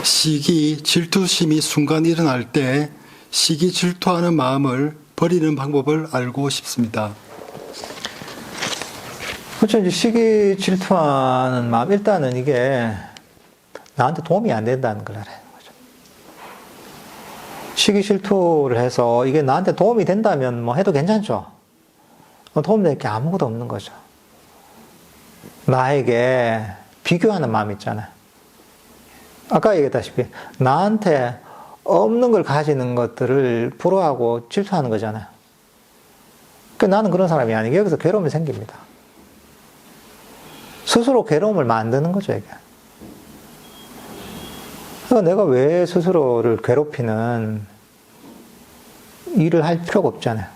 시기, 질투심이 순간 일어날 때 시기 질투하는 마음을 버리는 방법을 알고 싶습니다. 그렇죠. 이제 시기 질투하는 마음, 일단은 이게 나한테 도움이 안 된다는 걸 알아야 하는 거죠. 시기 질투를 해서 이게 나한테 도움이 된다면 뭐 해도 괜찮죠. 도움될 게 아무것도 없는 거죠. 나에게 비교하는 마음 있잖아요. 아까 얘기했다시피 나한테 없는 걸 가지는 것들을 부러워하고 질투하는 거잖아요. 그러니까 나는 그런 사람이 아니고 여기서 괴로움이 생깁니다. 스스로 괴로움을 만드는 거죠, 이게. 그러니까 내가 왜 스스로를 괴롭히는 일을 할 필요가 없잖아요.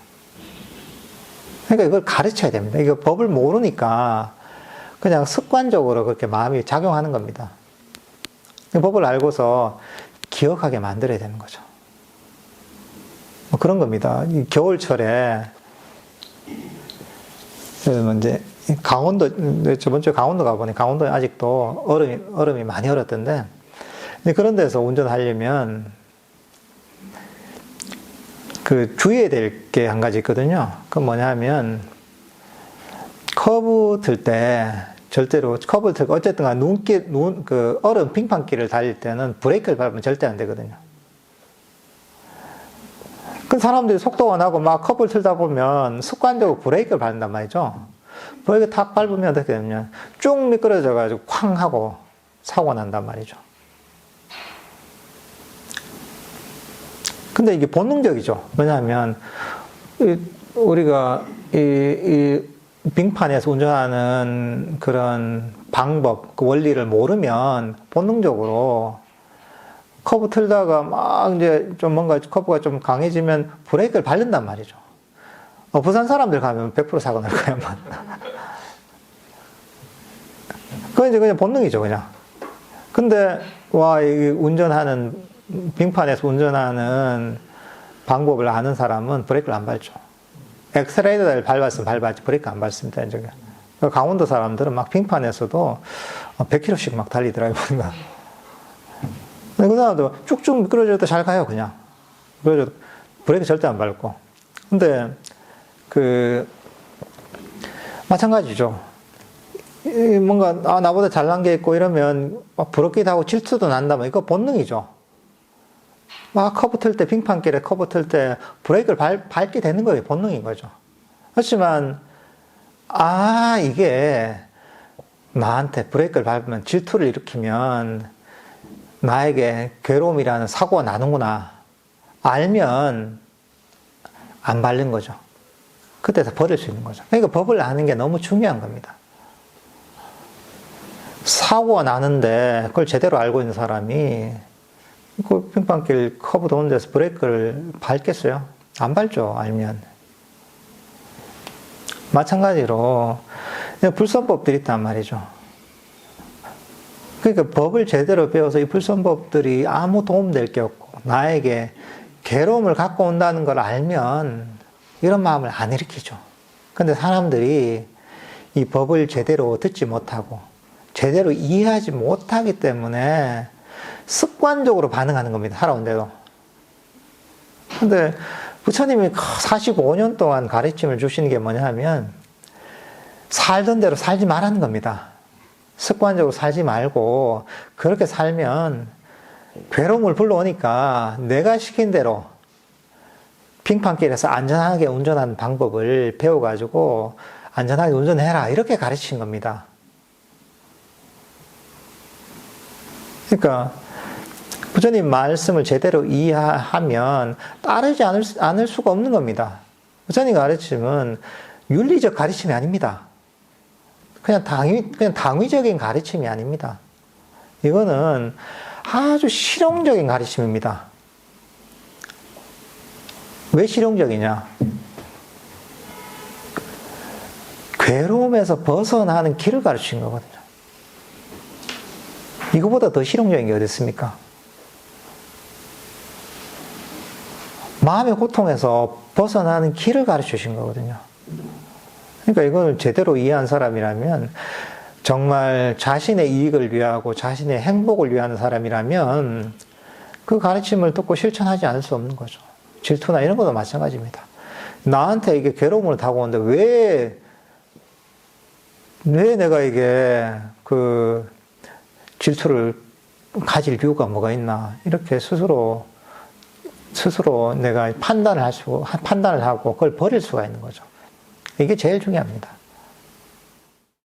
그러니까 이걸 가르쳐야 됩니다. 이거 법을 모르니까 그냥 습관적으로 그렇게 마음이 작용하는 겁니다. 법을 알고서 기억하게 만들어야 되는 거죠. 뭐 그런 겁니다. 이 겨울철에 이제 강원도, 저번 주에 강원도 가보니 강원도에 아직도 얼음이 많이 얼었던데, 그런 데서 운전하려면 그 주의해야 될 게 한 가지 있거든요. 그건 뭐냐면 커브 틀 때 절대로 커브를 틀고 어쨌든 그 얼음 빙판길을 달릴 때는 브레이크를 밟으면 절대 안 되거든요. 그 사람들이 속도가 나고 막 커브를 틀다 보면 습관적으로 브레이크를 밟는단 말이죠. 브레이크 탁 밟으면 어떻게 되냐면 쭉 미끄러져 가지고 쾅 하고 사고가 난단 말이죠. 근데 이게 본능적이죠. 왜냐하면 우리가 이 빙판에서 운전하는 그런 방법, 그 원리를 모르면 본능적으로 커브 틀다가 막 이제 좀 뭔가 커브가 좀 강해지면 브레이크를 밟는단 말이죠. 부산 사람들 가면 100% 사고 날 거야, 아마. 그건 이제 그냥 본능이죠, 그냥. 근데, 이 빙판에서 운전하는 방법을 아는 사람은 브레이크를 안 밟죠. 엑셀레이터를 밟았으면 밟았지, 브레이크 안 밟습니다, 이제. 강원도 사람들은 막 빙판에서도 100km씩 막 달리더라고요, 보니까. 그 사람도 쭉쭉 미끄러져도 잘 가요, 그냥. 그래서 브레이크 절대 안 밟고. 근데, 마찬가지죠. 뭔가, 나보다 잘난 게 있고 이러면 막 부럽기도 하고 질투도 난다면 이거 본능이죠. 막 커브 틀 때, 빙판길에 커브 틀 때 브레이크를 밟게 되는 거예요. 본능인 거죠. 그렇지만, 이게 나한테 브레이크를 밟으면 질투를 일으키면 나에게 괴로움이라는 사고가 나는구나. 알면 안 밟는 거죠. 그때서 버릴 수 있는 거죠. 그러니까 법을 아는 게 너무 중요한 겁니다. 사고가 나는데 그걸 제대로 알고 있는 사람이 그 빙판길 커브 도는 데서 브레이크를 밟겠어요? 안 밟죠, 알면. 마찬가지로 불선법들이 있단 말이죠. 그러니까 법을 제대로 배워서 이 불선법들이 아무 도움될 게 없고 나에게 괴로움을 갖고 온다는 걸 알면 이런 마음을 안 일으키죠. 근데 사람들이 이 법을 제대로 듣지 못하고 제대로 이해하지 못하기 때문에 습관적으로 반응하는 겁니다. 살아온데도. 근데 부처님이 45년 동안 가르침을 주시는 게 뭐냐 하면 살던 대로 살지 말라는 겁니다. 습관적으로 살지 말고 그렇게 살면 괴로움을 불러오니까 내가 시킨 대로 빙판길에서 안전하게 운전하는 방법을 배워가지고 안전하게 운전해라 이렇게 가르친 겁니다. 그러니까 부처님 말씀을 제대로 이해하면 따르지 않을 수가 없는 겁니다. 부처님 가르침은 윤리적 가르침이 아닙니다. 그냥 당위적인 가르침이 아닙니다. 이거는 아주 실용적인 가르침입니다. 왜 실용적이냐? 괴로움에서 벗어나는 길을 가르친 거거든요. 이거보다 더 실용적인 게 어디 있습니까? 마음의 고통에서 벗어나는 길을 가르쳐 주신 거거든요. 그러니까 이걸 제대로 이해한 사람이라면 정말 자신의 이익을 위하고 자신의 행복을 위하는 사람이라면 그 가르침을 듣고 실천하지 않을 수 없는 거죠. 질투나 이런 것도 마찬가지입니다. 나한테 이게 괴로움을 타고 오는데 왜 내가 이게 그 질투를 가질 이유가 뭐가 있나. 이렇게 스스로 내가 판단을 하고 그걸 버릴 수가 있는 거죠. 이게 제일 중요합니다.